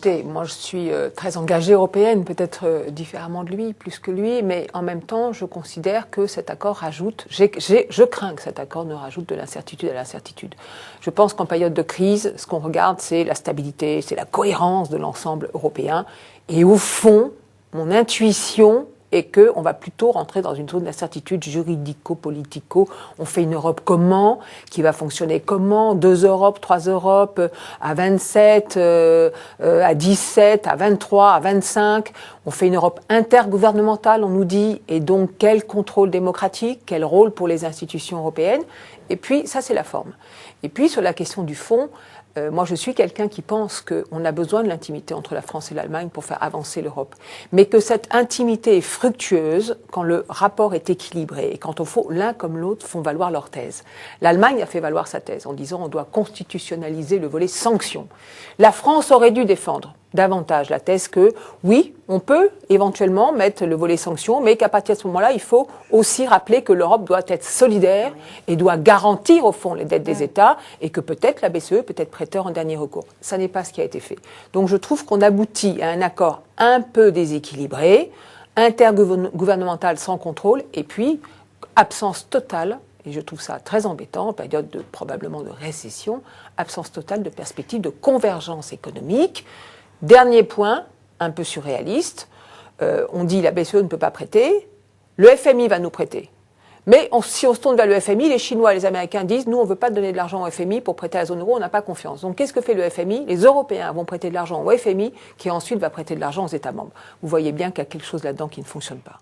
écoutez, moi je suis très engagée européenne, peut-être différemment de lui, plus que lui, mais en même temps, je considère que cet accord rajoute, je crains que cet accord ne rajoute de l'incertitude à l'incertitude. Je pense qu'en période de crise, ce qu'on regarde, c'est la stabilité, c'est la cohérence de l'ensemble européen. Et au fond, mon intuition est qu'on va plutôt rentrer dans une zone d'incertitude juridico-politico. On fait une Europe comment, qui va fonctionner comment, 2 Europes, 3 Europes, à 27, à 17, à 23, à 25. On fait une Europe intergouvernementale, on nous dit, et donc quel contrôle démocratique, quel rôle pour les institutions européennes. Et puis, ça c'est la forme. Et puis, sur la question du fond, moi, je suis quelqu'un qui pense qu'on a besoin de l'intimité entre la France et l'Allemagne pour faire avancer l'Europe. Mais que cette intimité est fructueuse quand le rapport est équilibré et quand, au fond, l'un comme l'autre font valoir leur thèse. L'Allemagne a fait valoir sa thèse en disant on doit constitutionnaliser le volet sanctions. La France aurait dû défendre davantage la thèse que, oui, on peut éventuellement mettre le volet sanctions, mais qu'à partir de ce moment-là, il faut aussi rappeler que l'Europe doit être solidaire et doit garantir, au fond, les dettes des États et que peut-être la BCE peut être prêteur en dernier recours. Ça n'est pas ce qui a été fait. Donc je trouve qu'on aboutit à un accord un peu déséquilibré, intergouvernemental sans contrôle et puis absence totale, et je trouve ça très embêtant, en période probablement de récession, absence totale de perspective de convergence économique. Dernier point, un peu surréaliste, on dit la BCE ne peut pas prêter, le FMI va nous prêter. Mais si on se tourne vers le FMI, les Chinois et les Américains disent « nous, on ne veut pas donner de l'argent au FMI pour prêter à la zone euro, on n'a pas confiance ». Donc qu'est-ce que fait le FMI? Les Européens vont prêter de l'argent au FMI qui ensuite va prêter de l'argent aux États membres. Vous voyez bien qu'il y a quelque chose là-dedans qui ne fonctionne pas.